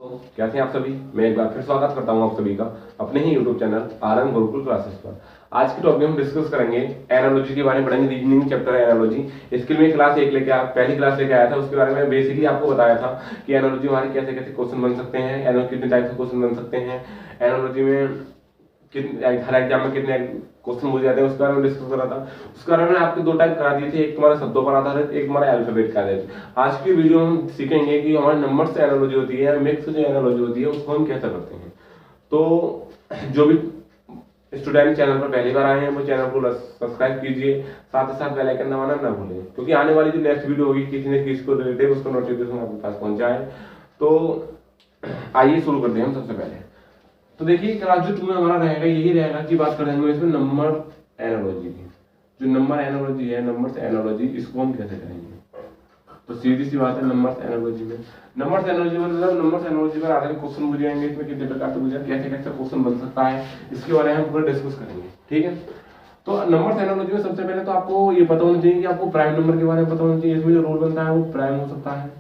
तो कैसे हैं आप सभी। मैं एक बार फिर स्वागत करता हूं आप सभी का अपने ही YouTube channel RN Gurukul classes पर। आज की टॉपिक हम डिस्कस करेंगे एनालॉजी के बारे में पढ़ेंगे। रीजनिंग चैप्टर है एनालॉजी। इसके लिए क्लास एक लेके पहली क्लास लेके आया था, उसके बारे में बेसिकली आपको बताया था कि एनालॉजी हमारे कैसे कैसे क्वेश्चन बन सकते हैं, एनालॉजी कितने टाइप के क्वेश्चन बन सकते हैं, एनालॉजी में हर एग्जाम में कितने क्वेश्चन पूछे जाते हैं, उसके बारे में डिस्कस करा था। उसके बारे में आपके दो टाइप करा दिए थे, एक तुम्हारा शब्दों पर आधारित, एक तुम्हारा अल्फाबेट का आधारित। आज की वीडियो में हम सीखेंगे कि हमारे नंबर से एनालॉजी होती है, मिक्स जो एनालॉजी होती है उसको हम कैसे करते हैं। तो जो भी स्टूडेंट चैनल पर पहली बार आए हैं वो चैनल को सब्सक्राइब कीजिए, साथ ही साथ बेल आइकन दबाना ना भूलें, क्योंकि आने वाली जो नेक्स्ट वीडियो होगी किसी न किसी को रिलेटेड उसका नोटिफिकेशन आपके पास पहुंच जाए। तो आइए शुरू करते हैं हम सबसे पहले। तो देखिए क्लास जो 2 में हमारा रहेगा यही रहेगा कि बात करेंगे इसमें नंबर एनालॉजी की। जो नंबर एनालॉजी है, नंबर से एनालॉजी, इसको हम कैसे करेंगे। तो सीधी सी बात है, नंबर एनालॉजी में नंबर एनालॉजी मतलब नंबर एनालॉजी पर आधारित क्वेश्चन पूछे जाएंगे। इसमें कितने प्रकार से पूछे, कैसे कैसे क्वेश्चन बन सकता है, इसके बारे में हम पूरा डिस्कस करेंगे। ठीक है। तो नंबर एनालॉजी में सबसे पहले तो आपको ये पता होना चाहिए कि आपको प्राइम नंबर के बारे में पता होना चाहिए। इसमें जो रूल बनता है वो प्राइम हो सकता है,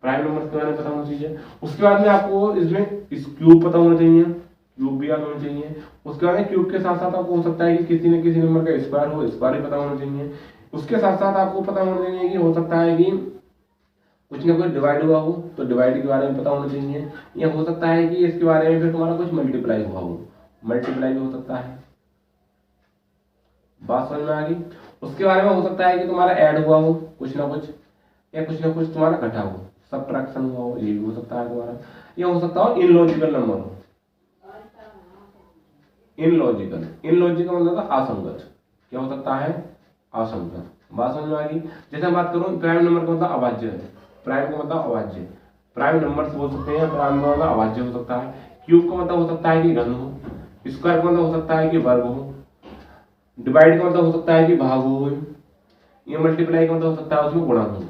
प्राइम नंबर के बारे में पता होना चाहिए। उसके बाद में आपको इसमें इस क्यूब पता होना चाहिए, क्यूब भी याद होना चाहिए। उसके बाद क्यूब के साथ साथ आपको हो सकता है कि किसी न किसी नंबर का स्क्वायर हो, स्क्वायर भी पता होना चाहिए। उसके साथ साथ आपको पता होना चाहिए कि हो सकता है कि कुछ ना कुछ डिवाइड हुआ हो तो डिवाइड के बारे में पता होना चाहिए, या हो सकता है कि इसके बारे में फिर तुम्हारा कुछ मल्टीप्लाई हुआ हो, मल्टीप्लाई भी हो सकता है। बात समझ में आ गई। उसके बारे में हो सकता है कि तुम्हारा ऐड हुआ हो कुछ ना कुछ, या कुछ ना कुछ तुम्हारा घटा हो, सबट्रैक्शन हुआ हो, ये भी हो सकता है तुम्हारा। या हो सकता हो इनलॉजिकल नंबर हो, इनलॉजिकल, इनलॉजिकल मतलब असंगत। क्या हो सकता है, असंगत। बात समझ में आ गई। जैसे बात करूं प्राइम नंबर का मतलब अभाज्य है, प्राइम का मतलब अभाज्य, प्राइम नंबर से बोल सकते हैं। प्राइम का मतलब अभाज्य हो सकता है। क्यूब का मतलब हो सकता है कि घन हो, स्क्वायर का मतलब हो सकता है कि वर्ग हो, डिवाइड का मतलब हो सकता है कि भाग हो, ये मल्टीप्लाई का मतलब हो सकता है उसमें गुणा हो।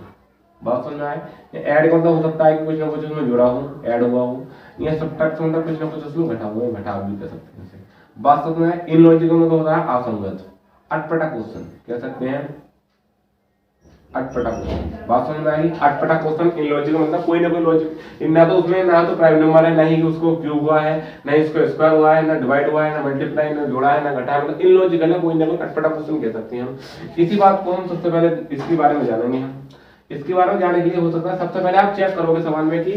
बात समझ में आए। ऐड का मतलब हो सकता है कि कुछ ना कुछ उसमें जुड़ा हो, ऐड हुआ हो, या सब्ट्रैक्ट मतलब कुछ ना कुछ उसमें घटा हुआ है, घटाव भी कर सकते हैं। बात समझ में आए। इनलॉजिकल मतलब होता है असंगत, अटपटा क्वेश्चन कह सकते हैं, अटपटा क्वेश्चन। बात समझ में आएगी। अटपटा क्वेश्चन इनलॉजिकल मतलब कोई ना कोई लॉजिक ना तो उसमें ना तो प्राइम नंबर है, ना ही उसको क्यूब हुआ है, ना ही उसको स्क्वायर हुआ है, ना डिवाइड हुआ है, ना मल्टीप्लाई, ना जोड़ा है, ना घटा है, मतलब इनलॉजिकल है, कोई ना कोई अटपटा क्वेश्चन कह सकते हैं हम। इसी बात को हम सबसे पहले इसके बारे में जानेंगे। हम इसके बारे में जानने के लिए हो सकता है सबसे पहले आप चेक करोगे सवाल में कि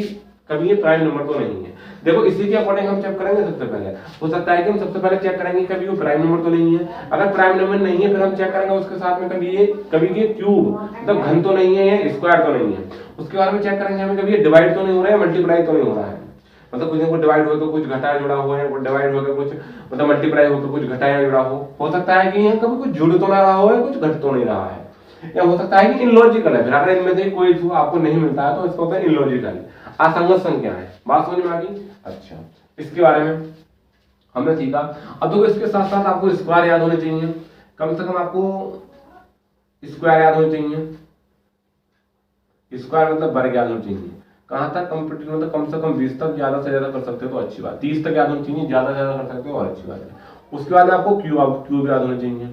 कभी ये प्राइम नंबर तो नहीं है। देखो इसी के अकॉर्डिंग हम चेक करेंगे। सबसे पहले हो सकता है कि हम सबसे पहले चेक करेंगे कभी वो प्राइम नंबर तो नहीं है। अगर प्राइम नंबर नहीं है फिर हम चेक करेंगे उसके साथ में कभी ये क्यूब मतलब घन तो नहीं है या स्क्वायर तो नहीं है। उसके बारे में चेक करेंगे हमें कभी ये डिवाइड तो नहीं हो रहा है, मल्टीप्लाई तो नहीं हो रहा है, मतलब कुछ ना कुछ डिवाइड होकर कुछ घटा जुड़ा हुआ है, कुछ डिवाइड होकर कुछ मतलब मल्टीप्लाई होकर कुछ घटाया जुड़ा हो सकता है कि यहाँ कभी कुछ जुड़ तो ना रहा हो, कुछ घट तो नहीं रहा है, या हो सकता है कि इनलॉजिकल है। फिर अगर इनमें से कोई आपको नहीं मिलता है तो इसको होता है इनलॉजिकल, असंगत संख्या है। बात समझ में आ गई। अच्छा, इसके बारे में हमने सीखा। अब देखो इसके साथ साथ आपको स्क्वायर याद होने चाहिए, कम से कम आपको स्क्वायर याद होने चाहिए। स्क्वायर मतलब वर्ग याद होना चाहिए। कहां तक कंप्यूटर मतलब कम से कम 20 तक, ज्यादा से ज्यादा कर सकते हो तो अच्छी बात, 30 तक याद होनी चाहिए, ज्यादा से ज्यादा कर सकते हो और अच्छी बात है। उसके बाद आपको क्यूब याद होना चाहिए,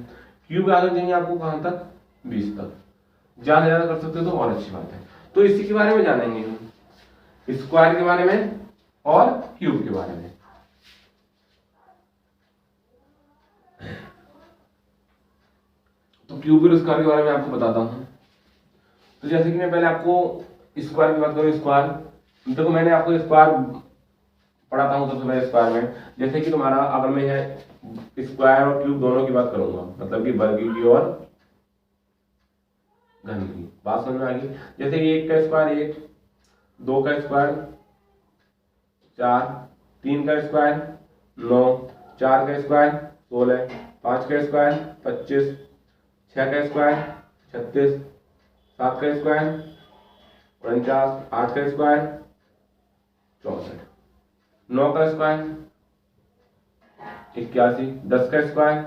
क्यूब याद होना चाहिए आपको कहां तक, 20 तक, ज्यादा से ज्यादा कर सकते हो तो और अच्छी बात है। तो इसी के बारे में जानेंगे हम, स्क्वायर के बारे में और क्यूब के बारे में। तो क्यूब और स्क्वायर के बारे में आपको बताता हूं। तो जैसे कि मैं पहले आपको स्क्वायर की बात करूं, स्क्वायर देखो मैंने आपको स्क्वायर पढ़ाता हूं सबसे पहले। स्क्वायर में जैसे कि तुम्हारा अगर मैं है स्क्वायर और क्यूब दोनों की बात करूंगा, मतलब कि वर्ग की और घन की। बात समझ में आ गई। जैसे कि 1 का स्क्वायर 1, 2 का स्क्वायर 4, 3 का स्क्वायर 9, 4 का स्क्वायर 16, 5 का स्क्वायर 25, 6 का स्क्वायर 36, 7 का स्क्वायर 49, 8 का स्क्वायर 64, 9 का स्क्वायर 81, 10 का स्क्वायर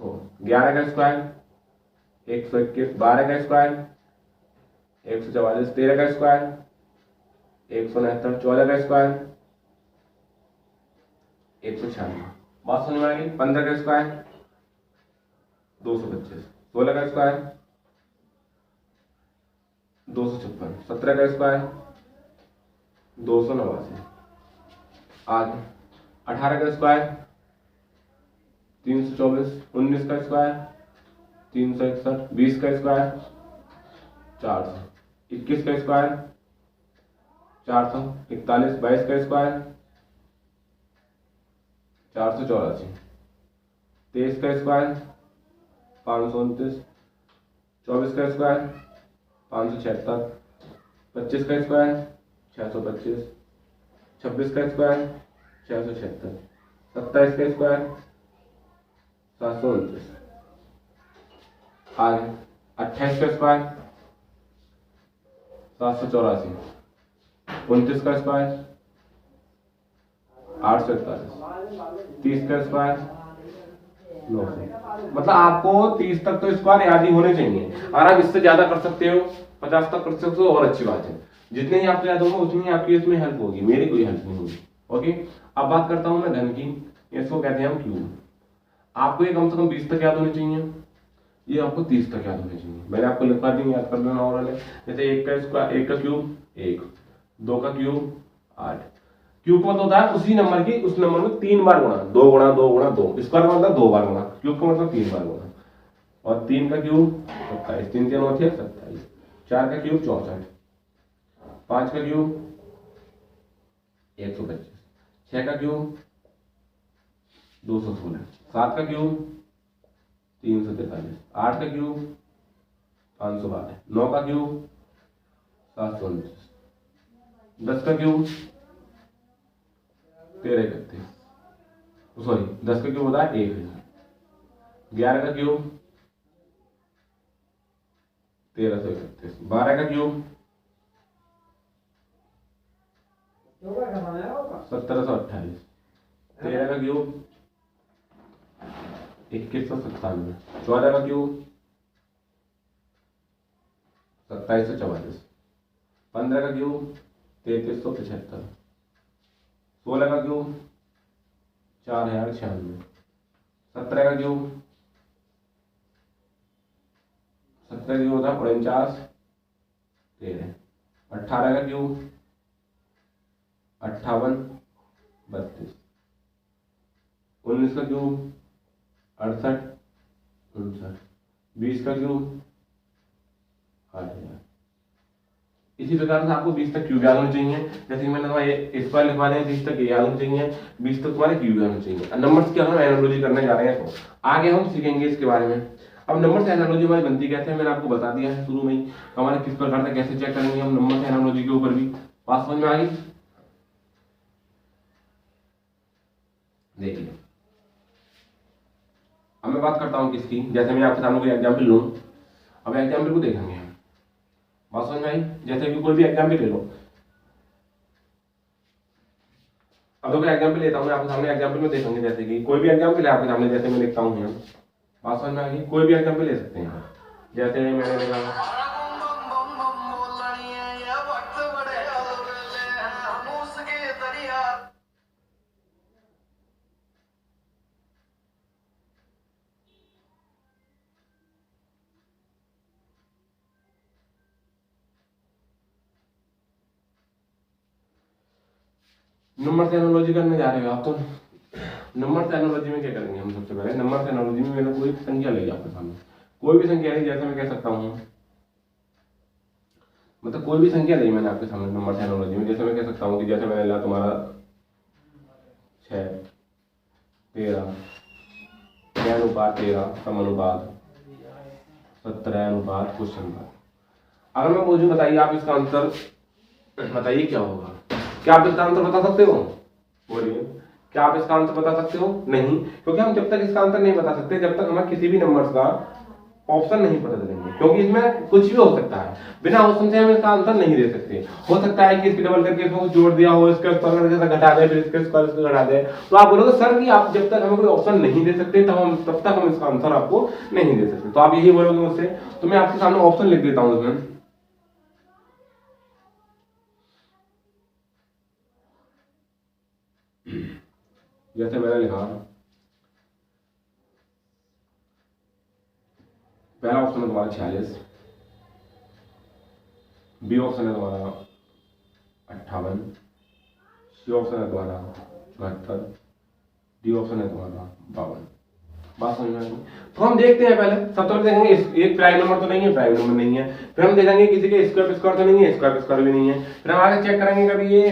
100, 11 का स्क्वायर 121, 12 का स्क्वायर 144, 13 का स्क्वायर 169, 14 का स्क्वायर 196। बात समझ में आ गई। 15 का स्क्वायर 225, 16 का स्क्वायर 256, 17 का स्क्वायर 289। आगे 18 का स्क्वायर 324, 19 का स्क्वायर 361, 20 का स्क्वायर 400, 21 का स्क्वायर 441, 22 का स्क्वायर 484, 23 का स्क्वायर 529, 24 का स्क्वायर 576, 25 का स्क्वायर 625, 26 का स्क्वायर 676, 27 का स्क्वायर 729। आगे 28 का स्क्वायर 784, 29 का स्क्वायर 841, 30 का स्क्वायर 900। मतलब आपको 30 तक तो स्क्वायर याद ही होने चाहिए। अगर आप इससे ज्यादा कर सकते हो, 50 तक कर सकते हो, और अच्छी बात है। जितने ही आपको याद होंगे उतनी आपकी इसमें हेल्प होगी, मेरी कोई हेल्प नहीं होगी। ओके, अब बात करता हूं मैं धन की। इसको कहते हैं हम क्यूब। आपको ये कम से कम 20 तक याद होनी चाहिए, ये आपको 30 तक याद होनी चाहिए। मैंने आपको लिखवा दी, याद कर लेना। और जैसे 1 का स्क्वायर, 1 का क्यूब 1, 2 का क्यूब 8। क्यूब का होता है उसी नंबर की, उस नंबर में 3 बार गुणा, 2 गुणा 2 गुणा 2। स्क्वायर का मतलब 2 बार गुणा, क्यूब का मतलब 3 बार गुणा। और 3 का क्यूब 27, 3 3 होती है 27। 4 का क्यूब 64, 5 का क्यूब 125, 6 का क्यूब 216, 7 का क्यूब 343, 8 का क्यूब 512, 9 का क्यूब 729, 10 का क्यूब 1331, सॉरी 10 का क्यूब होता है 1000, 11 का क्यूब 1331, 12 का क्यूब 1728, 13 का क्यूब 2197, 14 का क्यूब 2744, 15 का क्यूब 3375, 16 का क्यूब 4096, 17 का क्यूब 17 क्यूब होता है 49 13, 18 का क्यूब 58 32, 19 का क्यूब 68 59, 20 का क्यूब 8000। इसी प्रकार से आपको 20 तक क्यूब याद होने चाहिए। जैसे कि मैंने तुम्हारे इस बार लिखवा दिया, 20 तक याद होने चाहिए, 20 तक तुम्हारे क्यूब याद होने चाहिए। नंबर्स की हम एनालॉजी करने जा रहे हैं, तो आगे हम सीखेंगे इसके बारे में। अब नंबर से एनालॉजी हमारी बनती कैसे है, मैंने आपको बता दिया है शुरू में ही। हमारे किस प्रकार से कैसे चेक करेंगे हम नंबर से एनालॉजी के ऊपर भी। बात समझ में आ गई? देखिए, अब मैं बात करता हूँ किसकी। जैसे मैं आपके सामने कोई एग्जाम्पल लूँ, अब एग्जाम्पल को देखेंगे हम। बात समझ में आई? जैसे कि कोई भी एग्जाम्पल ले लो। अब तो एग्जाम्पल लेता हूँ मैं आपके सामने, एग्जाम्पल में देखेंगे। जैसे कि कोई भी एग्जाम्पल है आपके सामने, जैसे मैं लिखता हूँ यहाँ। बात समझ में आ गई? कोई भी एग्जाम्पल ले सकते हैं। जैसे मैंने लिखा नंबर से एनालॉजी करने जा रहे हो आप। तो नंबर से एनालॉजी में क्या करेंगे हम? सबसे पहले नंबर से एनालॉजी में मैंने कोई संख्या ली आपके सामने, कोई भी संख्या नहीं। जैसे मैं कह सकता हूँ, मतलब कोई भी संख्या नहीं मैंने आपके सामने नंबर से एनालॉजी में। जैसे मैं कह सकता हूँ कि जैसे मैंने लिया तुम्हारा 6 13 6:13 समानुपात 17 क्वेश्चन मार्क। अगर मैं पूछूं बताइए आप इसका आंसर बताइए क्या होगा? क्या आप इसका आंसर बता सकते हो? बोलिए, क्या आप इसका आंसर बता सकते हो? नहीं, क्योंकि हम जब तक इसका आंसर नहीं बता सकते, जब तक हमें किसी भी नंबर का ऑप्शन नहीं पता चलेंगे, क्योंकि इसमें कुछ भी हो सकता है। बिना ऑप्शन से हम इसका आंसर नहीं दे सकते। हो सकता है कि इसकी डबल करके इसमें कुछ जोड़ दिया हो, इसके स्क्वायर करके घटा दे, फिर इसके स्क्वायर इसको घटा दे। तो आप बोलोगे सर कि आप जब तक हमें कोई ऑप्शन नहीं दे सकते तब तक हम इसका आंसर आपको नहीं दे सकते। तो आप यही बोलोगे मुझसे। तो मैं आपके सामने ऑप्शन लिख देता हूं इसमें। जैसे मैंने लिखा, पहला ऑप्शन है तुम्हारा 46, बी ऑप्शन है तुम्हारा 58, सी ऑप्शन है तुम्हारा 74, डी ऑप्शन है तुम्हारा 52। बात समझ में आ गई? तो हम देखते हैं पहले, सबसे पहले देखेंगे एक प्राइम नंबर तो नहीं है, प्राइम नंबर नहीं है, फिर हम देखेंगे किसी के स्क्वायर स्क्वायर तो नहीं है, स्क्वायर स्क्वायर भी नहीं है, फिर हम आगे चेक करेंगे कभी ये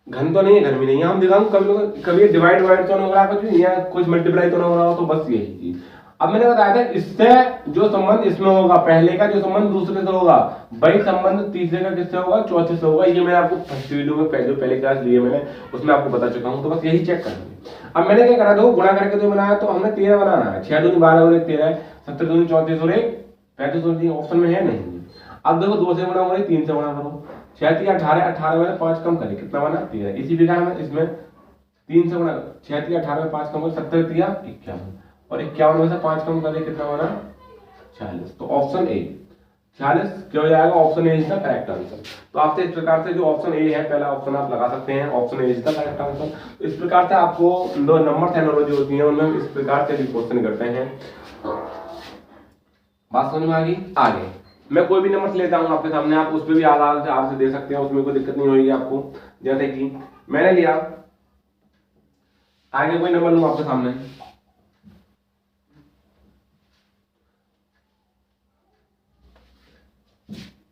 घन तो नहीं है, घन भी नहीं है, हम देखेंगे कभी डिवाइड वाइड तो नहीं हो रहा कुछ, या कुछ मल्टीप्लाई तो नहीं हो रहा, तो बस यही चीज। अब मैंने बताया था इससे जो संबंध इसमें होगा, पहले का जो संबंध दूसरे से होगा, वही संबंध तीसरे का किससे होगा, चौथे से होगा। ये मैंने आपको फर्स्ट वीडियो में पहले क्लास लिए मैंने, उसमें आपको बता चुका हूँ, तो बस यही चेक करेंगे। अब मैंने क्या करा, दो गुणा करके 2 बनाया, तो हमने 13 बनाना है, 6 दूनी 12 और 1 13, 70 दूनी 34 और 1 35 और 3 ऑप्शन में है नहीं। अब देखो 2 से गुणा हो रही, 3 से गुणा करो, 6 3 18, 18 में 5 कम करें, कितना बना 13। इसी प्रकार में इसमें 3 से गुणा, 6 3 18 में 5 कम करें, 70 3 51, और 51 में से 5 कम करें, कितना बना 46। तो ऑप्शन ए 46 क्या हो जाएगा, option A is the correct answer. तो आपसे इस प्रकार से जो ऑप्शन ए है, पहला ऑप्शन आप लगा सकते हैं, option A is the correct answer. तो इस प्रकार से आपको दो नंबर एनालॉजी होती है, उनमें इस प्रकार से भी क्वेश्चन करते हैं। बात समझ में आ गई? आगे मैं कोई भी नंबर लेता हूं आपके सामने, आप उस पर भी आराम से आपसे दे सकते हैं, उसमें कोई दिक्कत नहीं होगी आपको। जैसे कि मैंने लिया, आगे कोई नंबर लूं आपके सामने,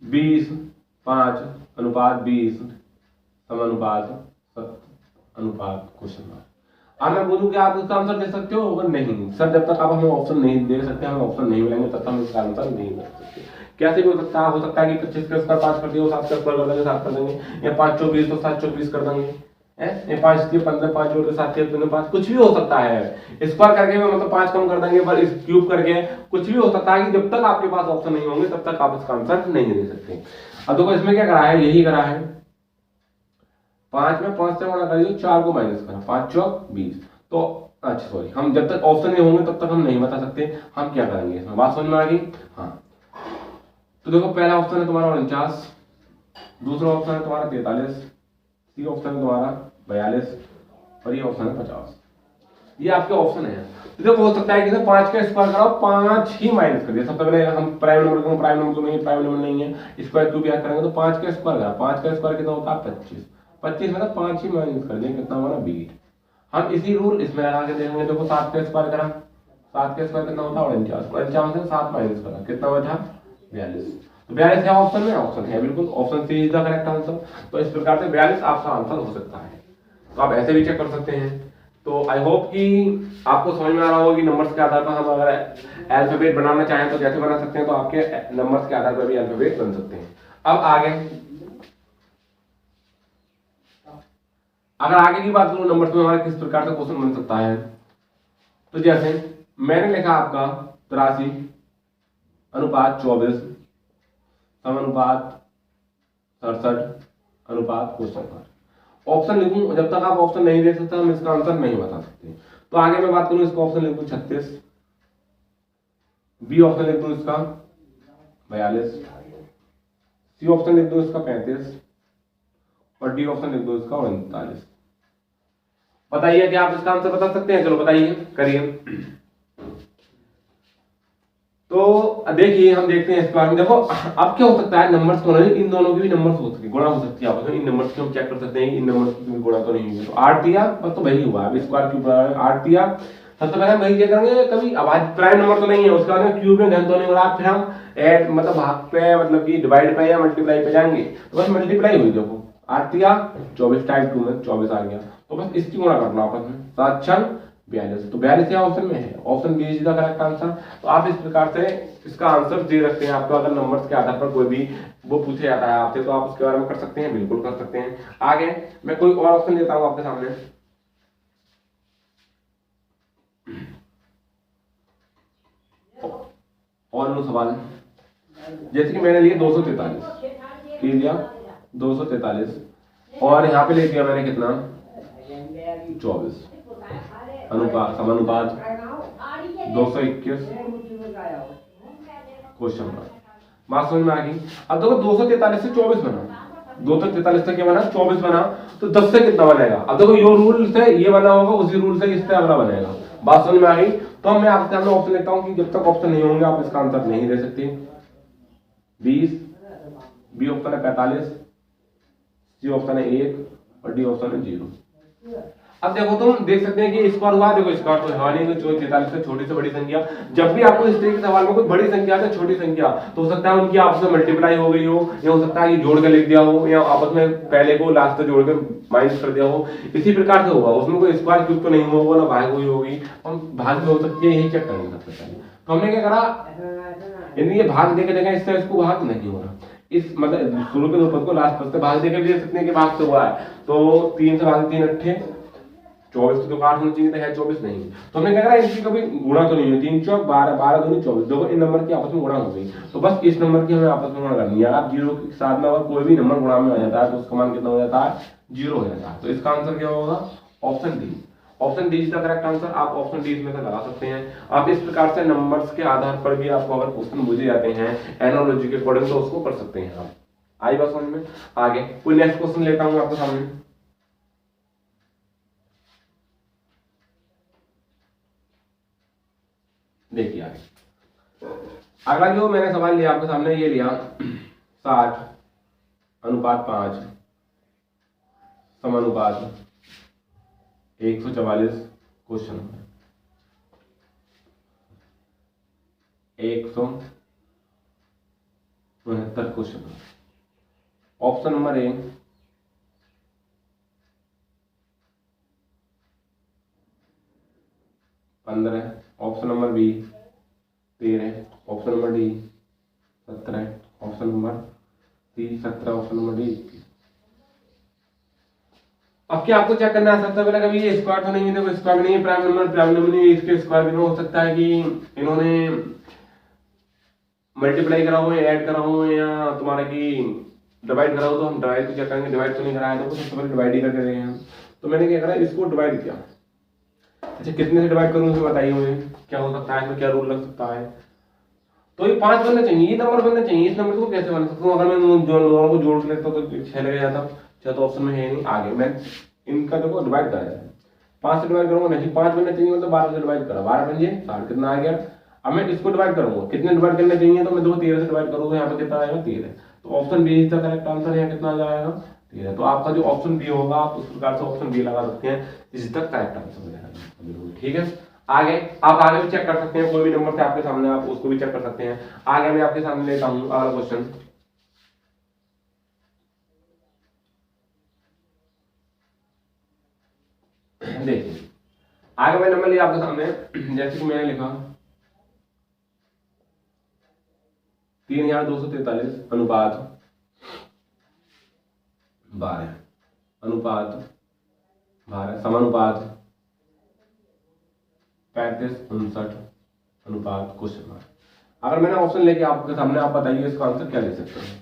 20:5:20 समानुपात 7:7 क्वेश्चन मार्क। अब मैं बोलूं कि आप इसका आंसर दे सकते हो, अगर नहीं सर, जब तक आप हमें ऑप्शन नहीं दे सकते, हमें ऑप्शन नहीं मिलेंगे, तब तक हम इसका आंसर नहीं कर सकते। कैसे भी हो सकता है कि 25 का स्क्वायर 5 कर दिया, 7 का स्क्वायर कर देंगे 7 कर देंगे, या 5 24 तो 7 24 कर देंगे, ये 5 3 15 5 जोड़ के 7 3 15 5, कुछ भी हो सकता है। स्क्वायर करके मतलब 5 कम कर देंगे, पर इस क्यूब करके कुछ भी हो सकता है, कि जब तक आपके पास ऑप्शन नहीं होंगे तब तक आप इसका आंसर नहीं दे सकते। अब देखो इसमें क्या करा है, यही करा है, 5 में 5 से गुणा करिए, 4 को माइनस करा, 5 चौक 20। तो अच्छा सॉरी, हम जब तक ऑप्शन नहीं होंगे तब तक हम नहीं बता सकते हम क्या करेंगे इसमें। बात समझ में आ गई? हाँ, तो देखो पहला ऑप्शन है तुम्हारा 49, दूसरा ऑप्शन है तुम्हारा 43, सी ऑप्शन है तुम्हारा 42, और ये ऑप्शन है 50। ये आपके ऑप्शन है। तो देखो हो सकता है कि 5 का स्क्वायर कराओ, 5 ही माइनस कर दिया। सबसे पहले हम प्राइम नंबर तो नहीं है, स्क्वायर क्यूब याद करेंगे, तो 5 का स्क्वायर करा, 5 का स्क्वायर कितना होता है 25, 25 में 5 ही माइनस कर देंगे, कितना होगा 20। हम इसी रूल इसमें लगा के देखेंगे, देखो 7 का स्क्वायर करा, 7 का स्क्वायर कितना होता है 49, 49 से 7 माइनस करा, कितना बचा 42। तो 42 है ऑप्शन में, ऑप्शन है बिल्कुल, option C is the correct answer. तो इस प्रकार से 42 आपका आंसर हो सकता है। तो आप ऐसे भी चेक कर सकते हैं। तो आई होप कि आपको समझ में आ रहा होगा कि नंबर्स के आधार पर हम अगर अल्फाबेट बनाना चाहें तो कैसे बना सकते हैं, तो आपके नंबर्स के आधार पर भी अल्फाबेट बन सकते हैं। अब आगे अगर आगे की बात करूं, नंबर्स में हमारा किस प्रकार का क्वेश्चन बन सकता है, तो जैसे मैंने लिखा आपका 83:24 समानुपात 67 क्वेश्चन मार्क। ऑप्शन लिखूं, जब तक आप ऑप्शन नहीं दे सकते हम इसका आंसर नहीं बता सकते। तो आगे मैं बात करूं, इसका ऑप्शन लिख दूं 36, बी ऑप्शन लिख दूं इसका 42, सी ऑप्शन लिख दूं इसका 35, और डी ऑप्शन लिख दूं इसका 39। बताइए कि आप इसका आंसर बता सकते हैं? चलो बताइए, करिए। तो देखिए हम देखते हैं इस बार में। देखो अब क्या हो सकता है, नंबर्स को नहीं, इन दोनों की भी नंबर्स हो सकती है, गुणा हो सकती है आपस में। इन नंबर्स को हम चेक कर सकते हैं, इन नंबर्स की भी गुणा तो नहीं हुई। तो 8 दिया बस, तो वही हुआ। अब स्क्वायर क्यूब 8 दिया, सबसे पहले हम वही क्या करेंगे, कभी अब प्राइम नंबर तो नहीं है, उसके बाद क्यूब में घन तो नहीं हो रहा, फिर हम ऐड मतलब भाग पे मतलब कि डिवाइड पे या मल्टीप्लाई पे जाएंगे। तो बस मल्टीप्लाई हुई, देखो 8 दिया 24, टाइप 2 में 24 आ गया, तो बस इसकी गुणा करना आपस में, 7 6 42। तो 42 ऑप्शन में है, option B is the correct answer. तो आप इस प्रकार से इसका आंसर दे रखते हैं। आपको अगर नंबर्स के आधार पर कोई भी वो पूछे जाता है आपसे, तो आप उसके बारे में कर सकते हैं, बिल्कुल कर सकते हैं। आगे मैं कोई और ऑप्शन लेता हूं आपके सामने, और लो सवाल, जैसे कि मैंने लिया 243, लिया 243, और यहाँ पे ले लिया मैंने कितना 24 अनुपात समानुपात 221 क्वेश्चन मार्क। बात समझ में आ गई? अब देखो 243 से 24 बना, 243 से क्या बना 24 बना, तो 10 से कितना बनेगा? अब देखो ये रूल से ये बना होगा, उसी रूल से इससे अगला बनेगा। बात समझ में आ गई? तो मैं आपके सामने ऑप्शन लेता हूं कि जब तक ऑप्शन नहीं होंगे आप इसका आंसर नहीं दे सकते। 20, बी ऑप्शन है 45, सी ऑप्शन है 1 और डी ऑप्शन है 0। अब देखो तुम देख सकते हैं कि स्क्वायर हुआ, देखो स्क्वायर तो है नहीं, तो 43 से छोटी से बड़ी संख्या। जब भी आपको इस तरीके के सवाल में कोई बड़ी संख्या से छोटी संख्या, तो हो सकता है उनकी आपस में मल्टीप्लाई हो गई हो, या हो सकता है कि जोड़ के लिख दिया हो, या आपस में पहले को लास्ट से जोड़ के माइनस कर दिया हो। इसी प्रकार से होगा, उसमें कोई स्क्वायर क्यूब तो नहीं होगा ना भाग हुई होगी, हम भाग में हो सकती है, यही चेक करेंगे सबसे पहले। तो हमने क्या करा, ये भाग दे के देखा, इससे इसको भाग नहीं हो रहा, इस मतलब शुरू के दो पद को लास्ट पद से भाग देकर भी देख सकते हैं कि भाग से हुआ है। तो 3 से भाग 3 8 24 तो 8 होना चाहिए, तो है 24 नहीं। तो हमने क्या करा, इनकी कभी गुणा तो नहीं है, 3 चौक 12 12 दूनी 24, देखो इन नंबर की आपस में गुणा हो गई। तो बस इस नंबर की हमें आपस में गुणा करनी है। आप 0 के साथ में अगर कोई भी नंबर गुणा में आ जाता है तो उसका मान कितना हो जाता है, 0 हो जाता है। तो इसका आंसर क्या होगा, option D. Option D is the correct answer. आप ऑप्शन डी इसमें से लगा सकते हैं। आप इस प्रकार से नंबर्स के आधार पर भी आपको अगर क्वेश्चन पूछे जाते हैं एनालॉजी के अकॉर्डिंग, तो उसको कर सकते हैं आप। आई बात समझ में? आगे कोई नेक्स्ट क्वेश्चन लेता हूं आपके सामने। देखिए आगे अगला जो मैंने सवाल लिया आपके सामने, ये लिया 60:5 समानुपात 144। Question 169 question. Option number A 15, option number B 13, option number D 17, option number C 17, option number D 21। अब क्या आपको चेक करना है, सबसे पहले कभी ये स्क्वायर तो नहीं है, देखो स्क्वायर नहीं है, प्राइम नंबर नहीं है, इसके स्क्वायर भी हो सकता है कि इन्होंने मल्टीप्लाई करा हो, ऐड करा हो, या तुम्हारा की डिवाइड करा हो। तो हम डिवाइड को चेक करेंगे, डिवाइड तो नहीं कराया, तो सबसे पहले डिवाइड ही करके देंगे हम। तो मैंने क्या करा, इसको डिवाइड किया। अच्छा कितने से डिवाइड करूँ उसमें बताइए मुझे, क्या हो सकता है इसमें, क्या रूल लग सकता है। तो ये 5 बनना चाहिए, ये नंबर बनना चाहिए। इस नंबर को कैसे बना सकता हूँ, अगर मैं दोनों को जोड़ के लेता तो 6 लग जाता। 6 तो ऑप्शन में है नहीं। आगे मैं इनका देखो डिवाइड करा है, 5 से डिवाइड करूंगा, नहीं 5 बनना चाहिए, मतलब 12 से डिवाइड करा, 12 बन जाए 60, कितना आ गया। अब मैं इसको डिवाइड करूंगा, कितने डिवाइड करने चाहिए, तो मैं देखो 13 से डिवाइड करूंगा, यहाँ पे कितना आएगा 13। तो option B is the correct answer. यहाँ कितना आ जाएगा 13। तो आपका जो ऑप्शन बी होगा, आप उस प्रकार से ऑप्शन बी लगा सकते हैं, इज द करेक्ट आंसर हो जाएगा। ठीक है, आगे आप आगे भी चेक कर सकते हैं, कोई भी नंबर से आपके सामने, आप उसको भी चेक कर सकते हैं। आगे मैं आपके सामने लेता हूं अगला क्वेश्चन। देखिए आगे मैं नंबर लिया आपके सामने, जैसे कि मैंने लिखा 3243 अनुपात 12 अनुपात 12 समानुपात 35:59 अनुपात क्वेश्चन मार्क। अगर मैंने ऑप्शन लेके आपके सामने, आप बताइए इसका आंसर क्या ले सकते हैं।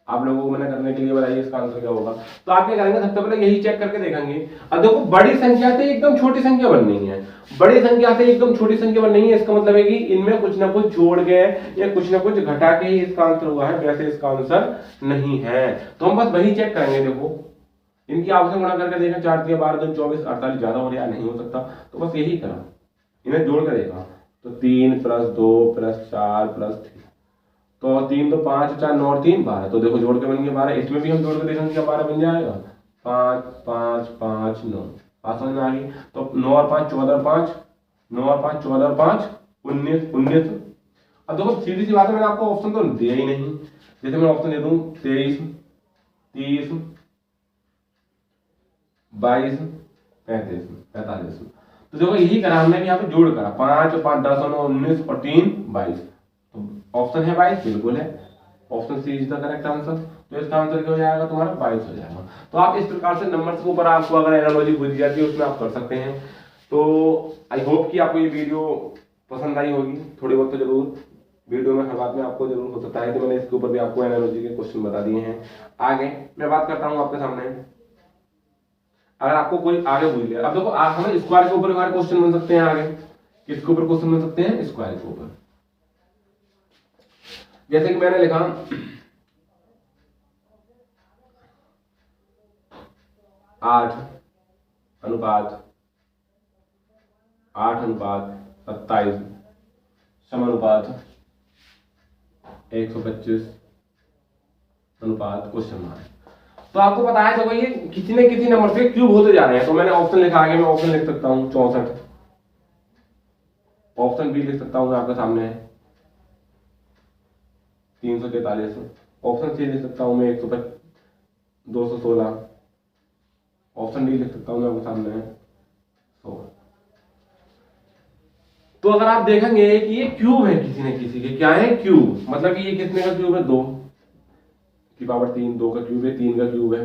आप लोगों को मैंने करने के लिए बताइए इसका आंसर क्या होगा। तो आप क्या करेंगे, सबसे पहले यही चेक करके देखेंगे। अब देखो बड़ी संख्या से एकदम छोटी संख्या बननी है, बड़ी संख्या से एकदम छोटी संख्या बननी है, इसका मतलब है कि इनमें कुछ ना कुछ जोड़ के या कुछ ना कुछ घटा के ही इसका आंसर हुआ है, वैसे इसका आंसर नहीं है। तो हम बस वही चेक करेंगे। देखो इनकी आपस में गुणा करके देखा, 4 3 12 2 24 48 ज्यादा हो रहा नहीं हो सकता, तो बस यही करा, इन्हें जोड़ कर देखा। तो 3 + 2 + 4 + 3, तो 3 तो 5 4 9 और 3 12, तो देखो जोड़ के बन गया 12। इसमें भी हम जोड़ के देखेंगे क्या 12 बन जाएगा, 5 5 5 9। बात समझ में आ गई। तो 9 और 5 14 और 5 9 और 5 14 और 5 19 19। अब देखो सीधी सी बात है, मैंने आपको ऑप्शन तो दिया ही नहीं। जैसे मैं ऑप्शन दे दूं 23 30 22 35 45, तो देखो यही करा हमने भी यहाँ पे जोड़ करा, 5 और 5 10 और 9 19 और 3 22। तो ऑप्शन है 22, बिल्कुल है, option C is the correct answer. तो इसका आंसर क्या हो जाएगा तुम्हारा 22 हो जाएगा। तो आप इस प्रकार से नंबर्स के ऊपर आपको अगर एनालॉजी पूछी जाती है उसमें आप कर सकते हैं। तो आई होप कि आपको ये वीडियो पसंद आई होगी, थोड़ी बहुत तो जरूर। वीडियो में हर बात में आपको जरूर हो सकता है कि मैंने इसके ऊपर भी आपको एनालॉजी के क्वेश्चन बता दिए हैं। आगे मैं बात करता हूँ आपके सामने, अगर आपको कोई आगे भूल गया, अब देखो हमें स्क्वायर के ऊपर हमारे क्वेश्चन बन सकते हैं। आगे किसके ऊपर क्वेश्चन बन सकते हैं, स्क्वायर के ऊपर। जैसे कि मैंने लिखा 8:27 समानुपात 125 अनुपात क्वेश्चन मार्क। तो आपको पता है देखो ये किसी न किसी नंबर से क्यूब होते जा रहे हैं, तो मैंने ऑप्शन लिखा, आगे मैं ऑप्शन लिख सकता हूँ 64, ऑप्शन बी लिख सकता हूँ आपके सामने 343, ऑप्शन सी लिख सकता हूँ मैं 216, ऑप्शन डी लिख सकता हूँ मैं आपके सामने 100। तो अगर आप देखेंगे कि ये क्यूब है किसी न किसी के, क्या है क्यूब, मतलब कि ये कितने का क्यूब है, 2 की पावर 3, 2 का क्यूब है, 3 का क्यूब है,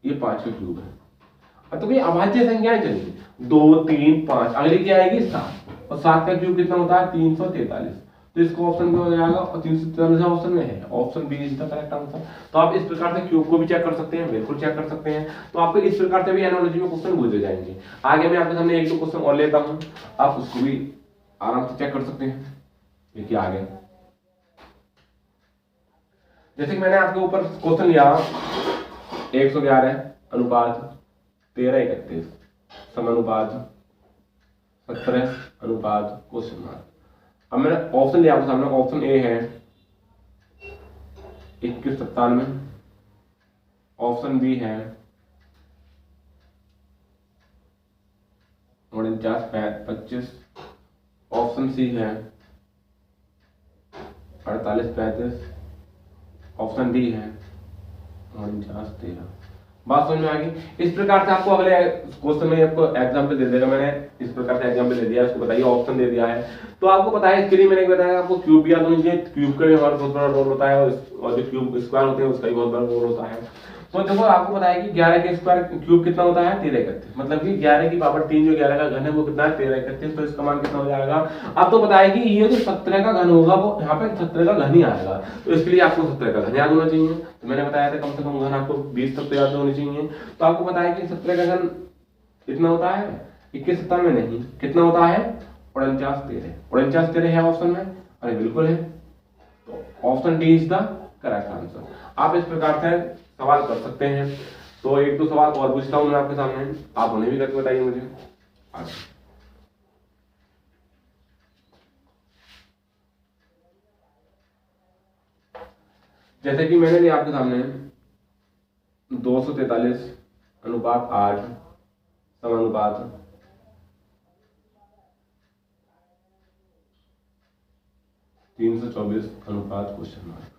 ये 5 का क्यूब है। तो ये अभाज्य संख्याएं चलेंगी, 2 3 5, अगली क्या आएगी 7, और 7 का क्यूब कितना होता है 343, तो इसको ऑप्शन में हो जाएगा, और 343 ऑप्शन में है, option B is the correct answer. तो आप इस प्रकार से क्यूब को भी चेक कर सकते हैं, बिल्कुल चेक कर सकते हैं। तो आपको इस प्रकार से भी एनालॉजी में क्वेश्चन पूछे जाएंगे। आगे मैं आपके सामने 1-2 क्वेश्चन और लेता हूं, आप उसको भी आराम से चेक कर सकते हैं। देखिए आगे, जैसे कि मैंने आपके ऊपर क्वेश्चन लिया 111 अनुपात 1331 समानुपात 17 अनुपात क्वेश्चन मार्क। अब मैंने ऑप्शन लिया आपके सामने, ऑप्शन ए है 2197, ऑप्शन बी है 49-25, ऑप्शन सी है 48-35, ऑप्शन डी है 49-13। बात समझ में आ गई। इस प्रकार से आपको अगले क्वेश्चन में आपको एग्जाम्पल दे देगा, मैंने इस प्रकार से एग्जाम्पल दे दिया, उसको बताइए ऑप्शन दे दिया है। तो आपको पता है इसके लिए मैंने बताया आपको क्यूब याद होनी चाहिए, क्यूब का भी हमारा बहुत बड़ा रोल होता है, और जो क्यूब स्क्वायर होते हैं उसका भी बहुत बड़ा रोल होता है। तो देखो आपको पता है कि 11 के स्क्वायर क्यूब कितना होता है 1331, मतलब कि 11 की पावर 3 जो 11 का घन है वो कितना है 1331, तो इसका मान कितना हो जाएगा। अब तो पता है कि ये जो 17 का घन होगा वो यहाँ पे 17 का घन ही आएगा, तो इसके लिए आपको 17 का घन याद होना चाहिए। तो मैंने बताया था कम से कम घन आपको 20 तक तो याद होनी चाहिए। तो आपको पता है कि 17 का घन कितना होता है 21-17 में नहीं, कितना होता है 49-13, 49-13 है ऑप्शन में, अरे बिल्कुल है, तो option D is the correct answer. आप इस प्रकार से सवाल कर सकते हैं। तो 1-2 सवाल और पूछता हूं मैं आपके सामने, आप उन्हें भी करके बताइए मुझे। आगे जैसे कि मैंने लिया आपके सामने 243 अनुपात 8 समानुपात 324 अनुपात क्वेश्चन मार्क।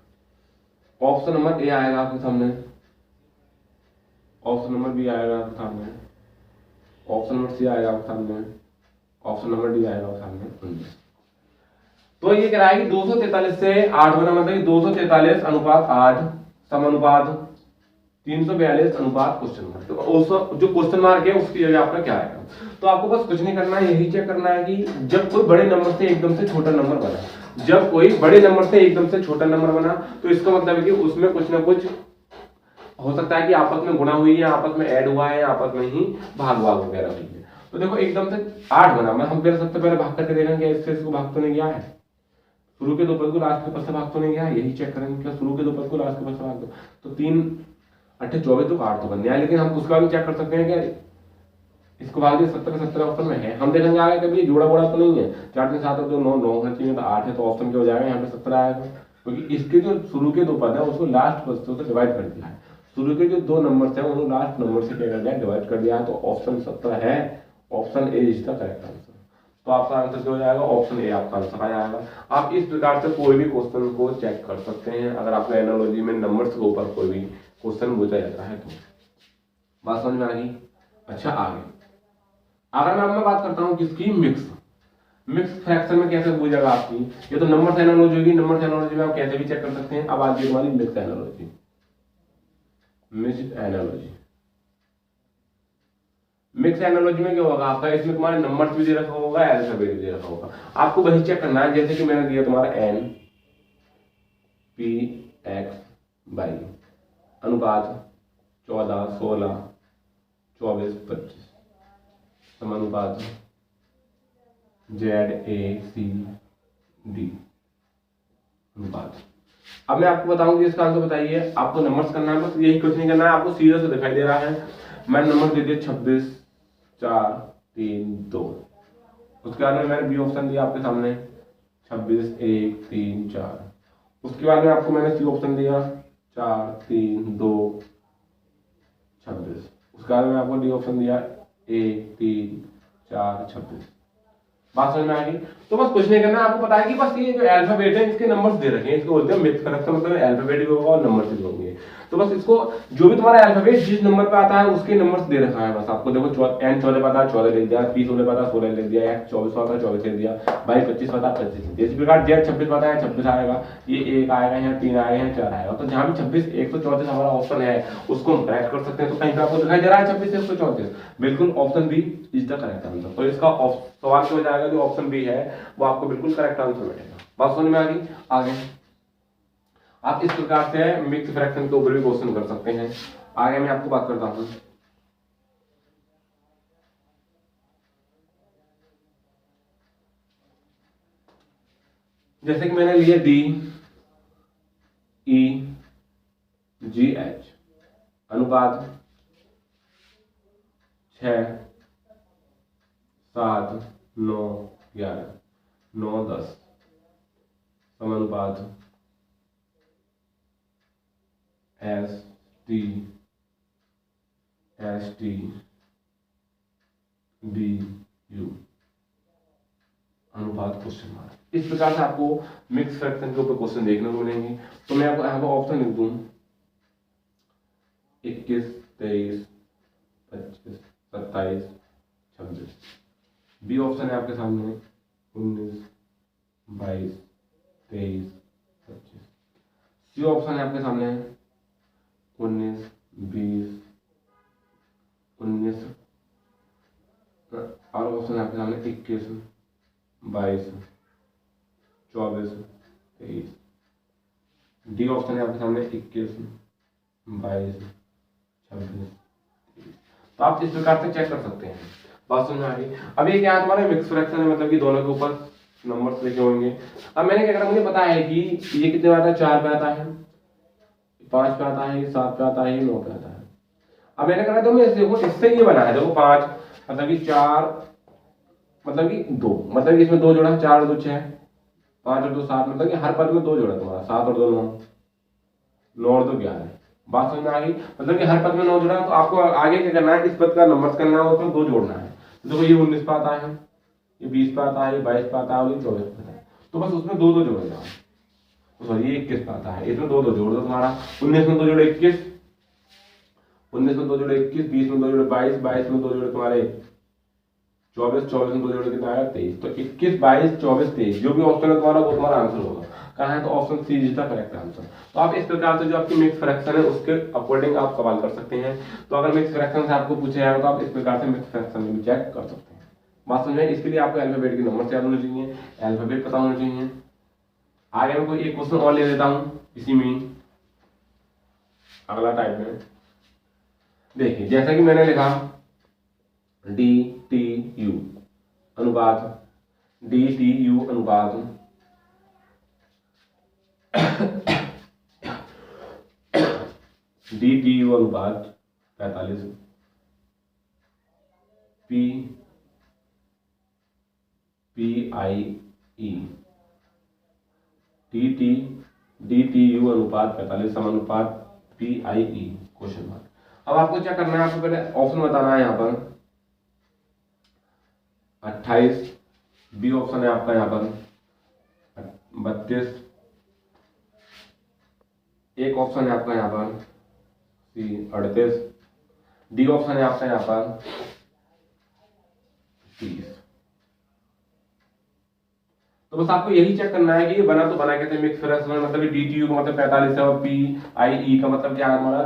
ऑप्शन नंबर ए आएगा आपके सामने, ऑप्शन नंबर बी आएगा आपके सामने, ऑप्शन नंबर सी आएगा आपके सामने, ऑप्शन नंबर डी आएगा आपके सामने 19। तो ये कह रहा है कि 243 से 8 बना, मतलब 243 अनुपात 8 समानुपात 342 अनुपात क्वेश्चन मार्क। तो जो क्वेश्चन मार्क है उसकी जगह आपका क्या आएगा। तो आपको बस कुछ नहीं करना है, यही चेक करना है कि जब कोई बड़े नंबर से एकदम से छोटा नंबर बना, जब कोई बड़े नंबर से एकदम से छोटा नंबर बना, तो इसका मतलब है कि उसमें कुछ ना कुछ हो सकता है कि आपस में गुणा हुई है, आपस में ऐड हुआ है, आपस में ही भाग वगैरह हुई है। तो देखो एकदम से 8 बना, मैं हम सबसे पहले भाग करके देखेंगे इससे इसको भाग तो नहीं गया है, शुरू के 2 पद को लास्ट के पद से भाग तो नहीं गया है, यही चेक करेंगे क्या शुरू के 2 पद को लास्ट के पद से भाग दो, तो 3 8 24 तो 8 तो बन गया। लेकिन हम उसका भी चेक कर सकते हैं कि इसको भाग दिया 70 का 70 ऑप्शन में है, हम देखेंगे आगे कभी जोड़ा बोड़ा तो नहीं है, 4 के 7 और 2 9 9 होना चाहिए, तो 8 है तो ऑप्शन क्या हो जाएगा यहाँ पे 17 आएगा, क्योंकि इसके जो शुरू के 2 पद है उसको लास्ट पद से डिवाइड कर दिया है, शुरू के जो 2 नंबर है उन्होंने लास्ट नंबर से क्या कर दिया डिवाइड कर दिया है, तो ऑप्शन 17 है, option A is the correct answer. तो आपका आंसर क्या हो जाएगा, ऑप्शन ए आपका आंसर आ जाएगा। आप इस प्रकार से कोई भी क्वेश्चन को चेक कर सकते हैं अगर आपको एनालॉजी में नंबर्स के ऊपर कोई भी क्वेश्चन पूछा जाता है तो। बात समझ में आ गई। अच्छा आगे अगर मैं बात करता हूं किसकी, मिक्स फ्रैक्शन में कैसे पूछेगा आपकी, ये तो नंबर से एनालॉजी होगी, नंबर से एनालॉजी में आप कैसे भी चेक कर सकते हैं। अब आज हमारी मिक्स एनालॉजी, मिक्स एनालॉजी में क्या होगा आपका, इसमें तुम्हारे नंबर्स भी दे रखा होगा, अल्फाबेट भी दे रखा होगा, आपको वही चेक करना है। जैसे कि मैंने दिया तुम्हारा n p x बाई अनुपात 14 16 24 25 समानुपात z a c d अनुपात। अब मैं आपको बताऊं कि इसका आंसर बताइए, आपको नंबर्स करना है, बस यही कुछ नहीं करना है, आपको सीधा से दिखाई दे रहा है। मैंने नंबर दे दिया 26 4 3 2, उसके बाद में मैंने बी ऑप्शन दिया आपके सामने 26 1 3 4, उसके बाद में आपको मैंने सी ऑप्शन दिया 4 3 2 26। उसके बाद में आपको डी ऑप्शन दिया 1 3 4 26। बात समझ में आ गई। तो बस कुछ नहीं करना, आपको पता है कि बस ये जो अल्फाबेट है इसके नंबर्स दे रखे हैं, इसको बोलते हैं मिक्स करेक्शन, मतलब अल्फाबेट भी होगा और नंबर भी होंगे। तो बस इसको जो भी तुम्हारा अल्फाबेट जिस नंबर पे आता है उसके नंबर्स दे रखा है। बस आपको देखो n 14 पता है 14 लिख दिया, 30 16 पता है 16 लिख दिया, x 24 पता है 24 लिख दिया, y 25 पता है 25 लिख दिया। इस प्रकार z 26 पता है 26 आएगा, ये 1 आएगा, यहाँ 3 आएगा, यहाँ 4 आएगा। तो जहां भी 26 134 हमारा ऑप्शन है उसको हम करेक्ट कर सकते हैं। तो कहीं पे आपको दिखाई दे रहा है 26 134, बिल्कुल option B is the correct answer. तो इसका सवाल क्या हो जाएगा, जो ऑप्शन बी है वो आपको बिल्कुल करेक्ट आंसर मिलेगा। बात समझ में आ गई। आगे आप इस प्रकार से मिक्स फ्रैक्शन के ऊपर भी क्वेश्चन कर सकते हैं। आगे मैं आपको बात करता हूं, जैसे कि मैंने लिया डी ई जी एच अनुपात 6 7 9 11 9 10 समानुपात एस टी बी यू अनुपात क्वेश्चन मार्क। इस प्रकार से आपको मिक्स फ्रैक्शन के ऊपर क्वेश्चन देखने को मिलेंगे। तो मैं आपको यहाँ पर ऑप्शन लिख दूं 21 23 25 27 26। बी ऑप्शन है आपके सामने 19 22 23 25। सी ऑप्शन है आपके सामने 19 20 19 और ऑप्शन है आपके सामने 21 22 24 23। डी ऑप्शन है आपके सामने 21 22 26 23। तो आप इस प्रकार से चेक कर सकते हैं। बात समझ में आ गई। अब ये क्या है, तुम्हारे मिक्स फ्रैक्शन है, मतलब कि दोनों के ऊपर नंबर्स लिखे होंगे। अब मैंने क्या करा, मुझे पता है कि ये कितने आता है, 4 पे आता है, 5 पे आता है, 7 पे आता है, 9 पे आता है। अब मैंने कहा तो मैं देखो इससे ये बना है, देखो 5 मतलब कि 4 मतलब कि 2, मतलब कि इसमें 2 जोड़ा, 4 और 2 6, 5 और 2 7, मतलब कि हर पद में 2 जोड़ा तुम्हारा, 7 और 2 9, 9 और 2 11। बात समझ में आ गई। मतलब कि हर पद में 9 जोड़ा, तो आपको आगे क्या करना है, इस पद का नंबर करना है और उसमें 2 जोड़ना है। तो देखो ये 19 पे आता है, ये 20 पे आता है, ये 22 पे आता है और ये 24 पे आता है। तो बस उसमें 2 2 जोड़ जाओ। तो सॉरी ये 21 पे आता है, इसमें 2 2 जोड़ दो तुम्हारा। 19 में 2 जोड़े 21, 19 में 2 जोड़े 21, 20 में 2 जोड़े 22, 22 में 2 जोड़े तुम्हारे 24, 24 में 2 जोड़े कितना आया 23। तो 21 22 24 23 जो भी ऑप्शन है तुम्हारा वो तुम्हारा आंसर होगा। कहाँ है, तो option C is the correct answer. तो आप इस प्रकार से जो आपकी मिक्स फ्रैक्शन है उसके अकॉर्डिंग आप सवाल कर सकते हैं। तो अगर मिक्स फ्रैक्शन से आपको पूछा जाएगा तो आप इस प्रकार से मिक्स फ्रैक्शन में चेक कर सकते हैं। बात समझ में। इसके लिए आपको अल्फाबेट के नंबर याद होने चाहिए, अल्फाबेट पता होना चाहिए। आगे मैं कोई एक क्वेश्चन और ले लेता हूं इसी में, अगला टाइप में। देखिए जैसा कि मैंने लिखा डी टी यू अनुपात, डी टी यू अनुपात डी टी यू अनुपात 45, P P I E, D T U अनुपात 45 समानुपात P I E question mark. अब आपको क्या करना है, आपको पहले ऑप्शन बताना है। यहाँ पर 28, बी ऑप्शन है आपका यहाँ पर 32, एक ऑप्शन है आपका यहाँ पर सी 38, डी ऑप्शन है आपका यहाँ पर 30। तो बस आपको यही चेक करना है कि ये बना तो बना कैसे मिक्स फ्रैक्शन, मतलब डी टी यू का मतलब 45 है और पी आई ई का मतलब क्या हमारा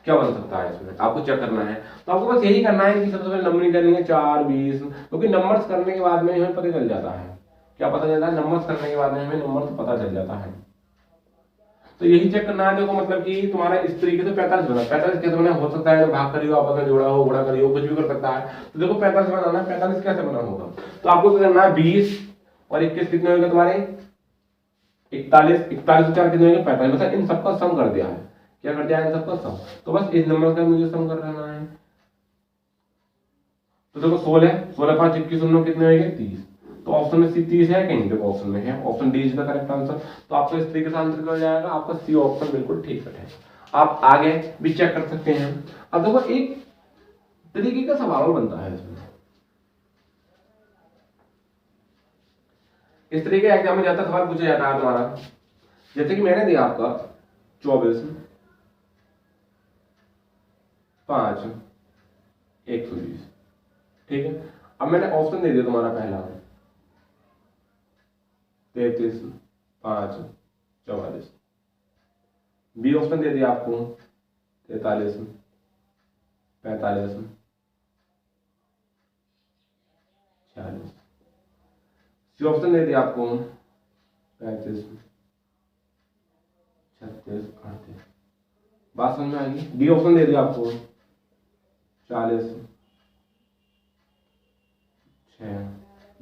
क्या बन सकता है, इसमें आपको चेक करना है। तो आपको बस यही करना है कि सबसे पहले नंबरिंग करनी है 4 20, क्योंकि नंबर्स करने के बाद में हमें पता चल जाता है, क्या पता चलता है, नंबर्स करने के बाद में हमें नंबर्स पता चल जाता है। तो यही चेक करना है। देखो मतलब कि तुम्हारा इस तरीके से 45 बना, 45 कैसे बना, हो सकता है भाग करियो, आपस में जोड़ा हो, गुणा करियो, कुछ भी कर सकता है। तो देखो 45 बनाना है, 45 कैसे बना होगा, तो आपको क्या करना है 20 और 21 कितने होंगे तुम्हारे 41, 41 4 कितने होंगे 45, मतलब इन सबका सम कर दिया है। क्या कर दिया है, इन सबका सम। तो बस इस नंबर का मुझे सम कर लेना है। तो देखो 16 16 5 21 19 कितने होंगे 30। तो ऑप्शन में सी 30 है कहीं, देखो ऑप्शन में है, option D is the correct answer. तो आपको इस तरीके से आंसर कर जाएगा, आपका सी ऑप्शन बिल्कुल ठीक है। आप आगे भी चेक कर सकते हैं। अब देखो एक तरीके का सवाल बनता है इसमें, इस तरीके एग्जाम में ज्यादा सवाल पूछा जाता है तुम्हारा, जैसे कि मैंने दिया आपका 24 5 120, ठीक है। अब मैंने ऑप्शन दे दिया तुम्हारा पहला 33 5 44, बी ऑप्शन दे दिया आपको 43 45 46, सी ऑप्शन दे दिया आपको 35 36 38, बात समझ में आएगी। डी ऑप्शन दे दिया आपको 40 6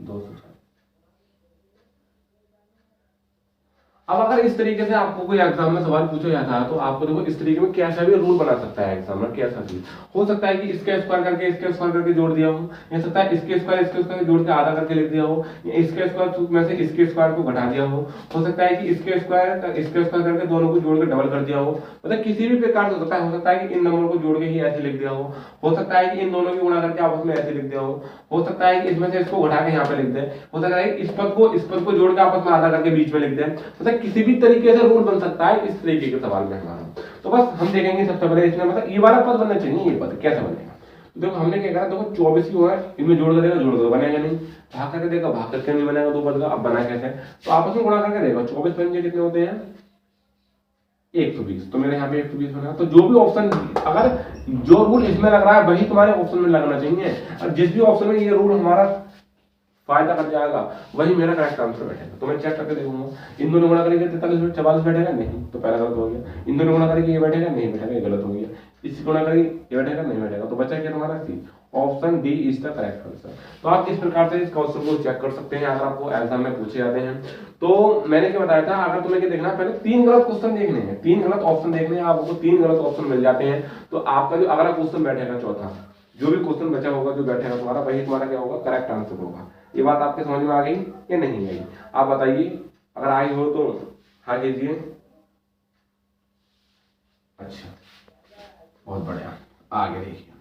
240। अब अगर इस तरीके से आपको कोई एग्जाम में सवाल पूछा जाता है तो आपको देखो इस तरीके में कैसा भी रूल बना सकता है एग्जामिनर, कैसा भी हो सकता है कि इसके स्क्वायर करके इसके स्क्वायर करके जोड़ दिया हो, हो सकता है इसके स्क्वायर जोड़ के आधा करके लिख दिया हो, या इसके स्क्वायर में से इसके स्क्वायर को घटा दिया हो सकता है कि इसके स्क्वायर करके दोनों को जोड़ के डबल कर दिया हो, मतलब किसी भी प्रकार से हो सकता है कि इन नंबर को जोड़ के ही ऐसे लिख दिया हो सकता है कि इन दोनों की गुणा करके आपस में ऐसे लिख दिया हो सकता है कि इसमें से इसको घटा के यहाँ पे लिख दे, हो सकता है इस पद को जोड़ के आपस में आधा करके बीच में लिख दे, मतलब किसी भी तरीके से रूल बन सकता है इस तरीके के सवाल में हमारा। तो बस हम देखेंगे सबसे पहले इसमें मतलब ये वाला पद बनना चाहिए, ये पद कैसे बनेगा। तो देखो हमने क्या करा, देखो 24 ही हुआ है, इनमें जोड़ देगा जोड़ दो, बनेगा नहीं, भाग करके देगा भाग करके नहीं बनेगा दो पद का। अब बना कैसे, तो आपस में गुणा करके देगा, 24 पंजे कितने होते हैं 120, तो मेरे यहाँ पे 120 बना। तो जो भी ऑप्शन अगर जो रूल इसमें लग रहा है वही तुम्हारे ऑप्शन में लगना चाहिए, और जिस भी ऑप्शन में ये रूल हमारा फायदा कर जाएगा वही मेरा करेक्ट आंसर बैठेगा। तो मैं चेक करके देखूंगा, इन दोनों गुणा करेंगे 43 44 बैठेगा नहीं, तो पहला गलत हो गया। इन दोनों गुणा करेंगे ये बैठेगा नहीं बैठेगा, ये गलत हो गया। इसी गुणा करेंगे ये बैठेगा नहीं बैठेगा, तो बचा क्या तुम्हारा C, option D is the correct answer. तो आप इस प्रकार से इस क्वेश्चन को चेक कर सकते हैं अगर आपको एग्जाम में पूछे जाते हैं। तो मैंने क्या बताया था, अगर तुम्हें क्या देखना है, पहले 3 गलत क्वेश्चन देखने हैं, 3 गलत ऑप्शन देखने हैं, आपको 3 गलत ऑप्शन मिल जाते हैं तो आपका जो अगला क्वेश्चन बैठेगा चौथा, जो भी क्वेश्चन बचा होगा जो बैठेगा तुम्हारा वही तुम्हारा क्या होगा करेक्ट आंसर होगा। ये बात आपके समझ में आ गई या नहीं आई, आप बताइए, अगर आई हो तो हाँ कीजिए। अच्छा बहुत बढ़िया, आगे देखिए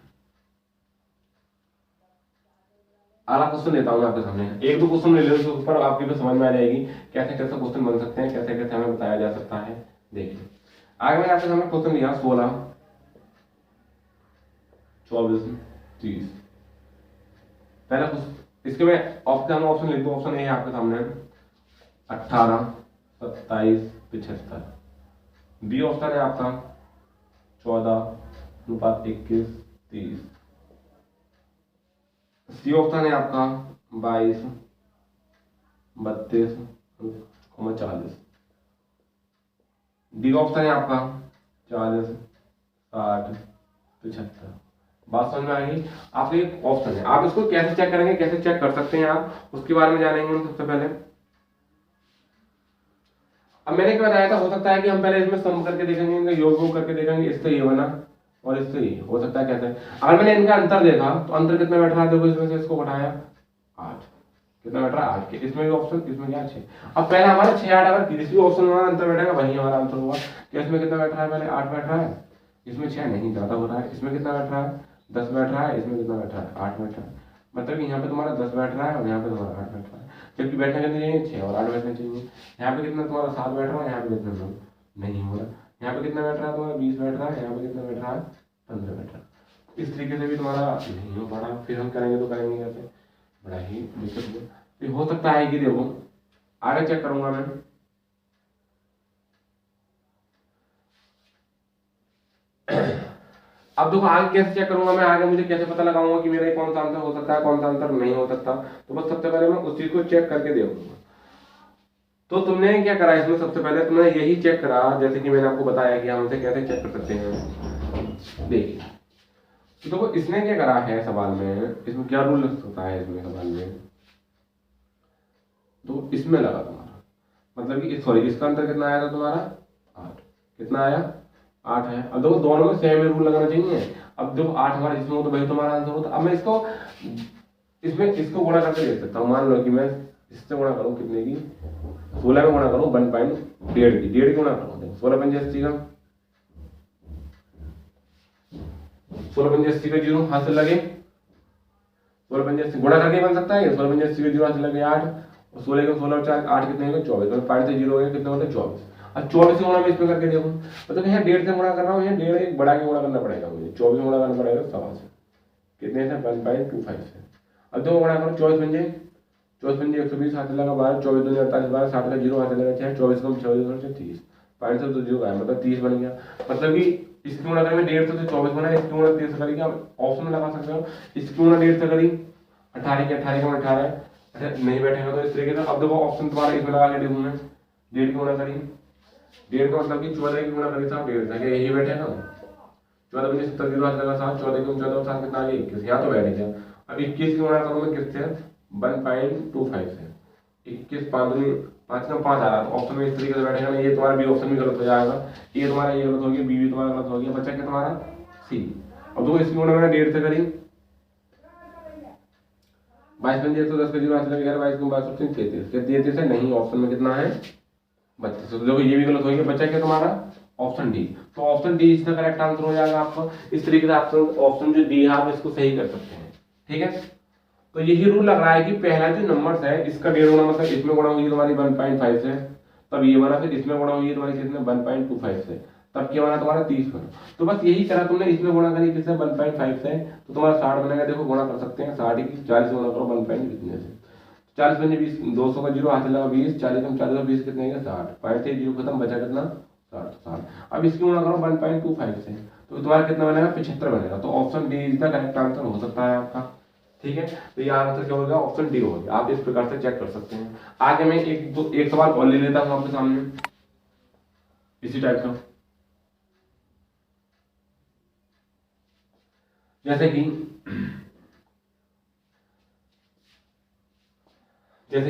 अगला क्वेश्चन लेता हूँ आपके सामने, एक दो क्वेश्चन ले लो उसके ऊपर आपकी भी समझ में आ जाएगी कैसे कैसे क्वेश्चन बन सकते हैं, कैसे कैसे हमें बताया जा सकता है। देखिए आगे मैंने आपके सामने क्वेश्चन लिया 16 24 30, पहला क्वेश्चन इसके में ऑप्शन लिख दो, ऑप्शन ए है आपके सामने 18 27 75, बी ऑप्शन है आपका 14:21 30, सी ऑप्शन है आपका 22 32 40, डी ऑप्शन है आपका 40 60 75। बात समझ में आएगी। आपके एक ऑप्शन है, आप इसको कैसे चेक करेंगे, कैसे चेक कर सकते हैं आप उसके बारे में जानेंगे हम सबसे पहले। अब मैंने क्या बताया था, हो सकता है कि हम पहले इसमें सम करके देखेंगे, इनका योग करके देखेंगे, इससे ये बना और इससे ये, हो सकता है कैसे। अगर मैंने इनका अंतर देखा तो अंतर कितना बैठ रहा है, देखो इसमें से इसको घटाया 8, कितना बैठ रहा है 8 के, इसमें भी ऑप्शन इसमें क्या 6। अब पहले हमारा 6 8 अगर किसी भी ऑप्शन में अंतर बैठेगा वही हमारा आंसर होगा। तो इसमें कितना बैठ रहा है, पहले 8 बैठ रहा है, इसमें 6 नहीं ज्यादा हो रहा है, इसमें कितना बैठ रहा है 10 बैठ रहा है, इसमें कितना बैठ रहा है 8 बैठ रहा है, मतलब कि यहाँ पे तुम्हारा 10 बैठ रहा है और यहाँ पे तुम्हारा 8 बैठ रहा है, जबकि बैठने कितने चाहिए 6 और 8 बैठने चाहिए। यहाँ पे कितना तुम्हारा 7 बैठ रहा है, यहाँ पे कितना नहीं हो रहा, यहाँ पे कितना बैठ रहा है तुम्हारा 20 बैठ रहा है, यहाँ पे कितना बैठ रहा है 15 बैठ रहा है। इस तरीके से भी तुम्हारा नहीं हो पा रहा, फिर हम करेंगे तो करेंगे कैसे, बड़ा ही दिक्कत है। हो सकता है कि देखो आगे चेक करूंगा मैं, अब देखो आगे कैसे चेक करूंगा मैं, आगे मुझे कैसे पता लगाऊंगा कि मेरा कौन सा आंसर हो सकता है कौन सा आंसर नहीं हो सकता। तो बस सबसे पहले मैं उस चीज को चेक करके देखूंगा। तो तुमने क्या करा इसमें, सबसे पहले तुमने यही चेक करा जैसे कि मैंने आपको बताया कि हम इसे कैसे चेक कर सकते हैं। देखिए तो देखो इसने क्या करा है सवाल में, इसमें क्या रूल लग सकता है इसमें सवाल में, तो इसमें लगा तुम्हारा, मतलब कि सॉरी इसका अंतर कितना आया था तुम्हारा 8, कितना आया 8 है। अब देखो दोनों में सेम रूल लगाना चाहिए। अब देखो 8 हमारा इसमें हो तो वही तुम्हारा आंसर होता। अब मैं इसको गुणा करके देख सकता हूँ। मान लो कि मैं इससे गुणा करूँ कितने की, 16 में गुणा करूँ 1.1.5 की, 1.5 गुणा करूँ, 16 पंजे 80 का 16 पंजे 80 का 0 हाथ से लगे, 16 पंजे 80 गुणा करके बन सकता है, 16 पंजे 80 का 0 हाथ से लगे 8, और 16 का 16 और 4 8 कितने होंगे 24, तो 5 से 0 हो गया, कितने होते 24। अब 24 से गुणा मैं इसमें करके देखो, मतलब यहाँ 1.5 से गुणा कर रहा हूँ, यहाँ 1.5 एक बढ़ा के गुणा करना पड़ेगा मुझे, 24 गुणा करना पड़ेगा 1.25 से, कितने से 1.25 से। अब दो गुणा करो 24 पंजे 120 हाथ लगा 12, 24 दूनी 48 12, 60 का 0 हाथ लगा 6, 24 को 24 से 30, 5 से तो 0 आया, मतलब 30 बन गया। मतलब कि इसकी गुणा करें 150 से 24 बना, इसकी गुणा 30 से करेंगे, आप ऑप्शन में लगा सकते हो, इसकी गुणा 1.5 से करी 18 के 18 का 18 अच्छा नहीं बैठेगा तो इस तरीके से। अब देखो ऑप्शन तुम्हारा इसमें लगा के देखूँ मैं, 1.5 की गुणा करी, 1.5 का मतलब कि 14 की गुणा करी साहब 1.5 था, यही बैठेगा 14 पंजे 70 0 हाथ लगा 7, 14 की 14 7 कितना आ गया 21, यहाँ तो बैठ गया। अब 21 की गुणा करूँ मैं किससे 1.25 से, 21 5 दूनी 5 का 5 आ रहा, तो ऑप्शन में इस तरीके से बैठेगा ना, ये तुम्हारा बी ऑप्शन भी गलत हो जाएगा, ये तुम्हारा ये गलत हो गया, बी भी तुम्हारा गलत हो गया, बचा क्या तुम्हारा सी। अब देखो इसकी गुणा मैंने 1.5 से करी, 22 पंजे 110 का 0 हाथ लगा 11, 22 को 22 33, 33 है नहीं, ऑप्शन में कितना है 32, तो देखो ये भी गलत हो गया, बचा क्या तुम्हारा ऑप्शन डी। तो ऑप्शन डी इसका करेक्ट आंसर हो जाएगा आपका। इस तरीके से आप ऑप्शन जो डी है आप इसको सही कर सकते हैं, ठीक है। तो यही रूल लग रहा है कि पहला जो नंबर है इसका 1.5 गुना मतलब इसमें गुणा हुई तुम्हारी 1.5 से, तब ये बना, फिर इसमें गुणा हुई तुम्हारी कितने 1.25 से, तब क्या बना तुम्हारा 30 बना। तो बस यही करा तुमने, इसमें गुणा करी किससे 1.5 से, तो तुम्हारा 60 बनेगा। देखो गुणा कर सकते हैं 60 की 40 से गुणा करो 1. कितने से 40 पंजे 20, 200 का 0 हाथ लगा 20, 40 कम 40 20 कितने 60, 5 से 0 खत्म, बचा कितना 60। अब इसकी गुणा करो 1.25 से, तो तुम्हारा कितना बनेगा 75 बनेगा। तो option D is the correct answer हो सकता है आपका, ठीक है। तो ये आंसर क्या होगा ऑप्शन डी होगा, आप इस प्रकार से चेक कर सकते हैं। आगे मैं एक सवाल और ले लेता हूं आपके सामने इसी टाइप का, जैसे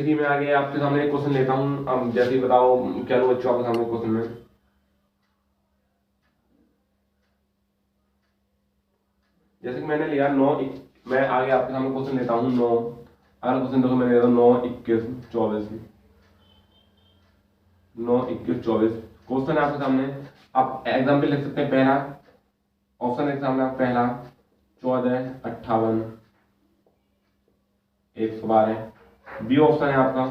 कि मैं आगे आपके सामने एक क्वेश्चन लेता हूं। अब जैसे ही बताओ क्या लो बच्चों आपके सामने क्वेश्चन में, जैसे कि मैंने लिया 9, मैं आगे आपके सामने क्वेश्चन लेता हूं 9, अगला क्वेश्चन देखो मैंने लिया 9 21 24, 9 21 24 क्वेश्चन है आपके सामने। आप एग्जाम्पल लिख सकते हैं, पहला ऑप्शन है सामने आप, पहला 14 58 112, बी ऑप्शन है आपका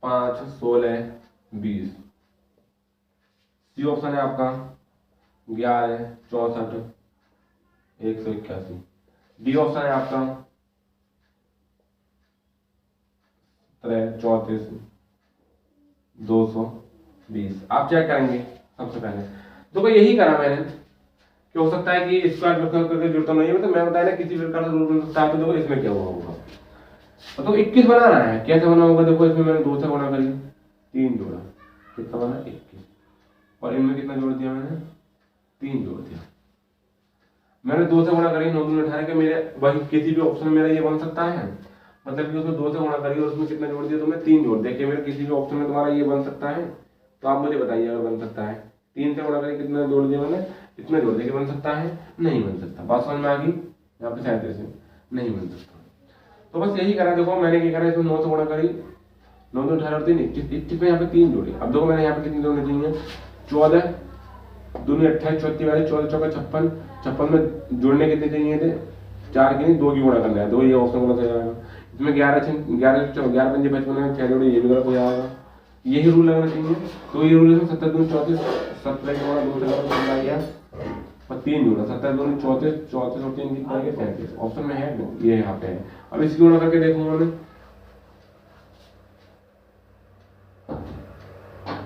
5 16 20, सी ऑप्शन है आपका 11 64 181, डी ऑप्शन है आपका 34 220। आप चेक करेंगे सबसे पहले, देखो यही करा मैंने कि हो सकता है कि स्क्वायर करके जरूरत नहीं है, मतलब मैं बताया ना किसी प्रकार से रूल बन सकता है। तो देखो इसमें क्या हुआ होगा, तो 21 बनाना है, कैसे बना होगा देखो, इसमें मैंने 2 से गुणा करी 3 जोड़ा, कितना बना 21, और इनमें कितना जोड़ दिया मैंने 3 जोड़ दिया। मैंने 2 से गुणा करी 9 दूनी 18 के, मेरे वही किसी भी ऑप्शन में मेरा ये बन सकता है, मतलब कि उसमें 2 से गुणा करी और उसमें कितना जोड़ दिया तो मैं 3 जोड़ दिया, कि मेरे किसी भी ऑप्शन में तुम्हारा ये बन सकता है, तो आप मुझे बताइए अगर बन सकता है। 3 से गुणा करी कितना जोड़ दिया मैंने, इतना जोड़ दिया, कि बन सकता है नहीं बन सकता। बात समझ में आ गई यहाँ पे, 37 नहीं बन सकता। तो बस यही करा, देखो मैंने क्या करा, इसमें 9 से गुणा करी 9 2 18 और 3 21 में यहाँ पे 3 जोड़ी। अब देखो मैंने यहाँ पे कितनी जोड़नी चाहिए 14 दूनी 28 34 वाले 14 चौका 56, 56 में जोड़ने कितने चाहिए थे 4 की नहीं 2 की गुणा करना है, 2 ये ऑप्शन गलत हो जाएगा। इसमें 11 पंजे 55 6 जोड़े, ये भी गलत हो जाएगा, यही रूल लगना चाहिए। तो ये रूल है 17 दूनी 34 17 के बाद 2 से आ गया और 3 जोड़ा 17 दूनी 34 34 और 3 कितना है 37, ऑप्शन में है ये यहाँ पे है। अब इसकी गुणा करके देखूंगा मैं,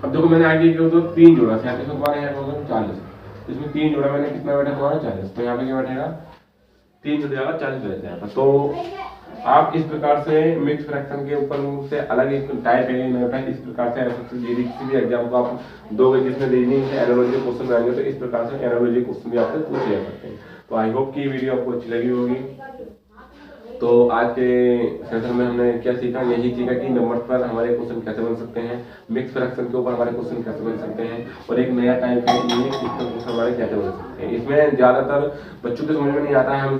अब देखो मैंने आगे किया तो 3 जोड़ा 37 तुम्हारे यहाँ होगा 40, इसमें 3 जोड़ा मैंने कितना बैठा तुम्हारा 40, तो यहाँ पे क्या बैठेगा 3 जोड़ जाएगा 40 बैठ जाएगा। तो आप इस प्रकार से मिक्स फ्रैक्शन के ऊपर से अलग एक टाइप है नया टाइप, इस प्रकार से किसी भी एग्जाम को आप दोगे जिसमें रीजनिंग से एनालॉजी क्वेश्चन आएंगे, तो इस प्रकार से एनालॉजी क्वेश्चन भी आपसे पूछे जा सकते हैं। तो आई होप कि वीडियो आपको अच्छी लगी होगी। तो आज के सेशन में हमने क्या सीखा, यही सीखा कि नंबर पर हमारे क्वेश्चन कैसे बन सकते हैं, मिक्स फ्रैक्शन के ऊपर हमारे क्वेश्चन कैसे बन सकते हैं, और एक नया टाइप है ये क्वेश्चन हमारे कैसे बन सकते हैं। इसमें ज्यादातर बच्चों के समझ में नहीं आता है, हमसे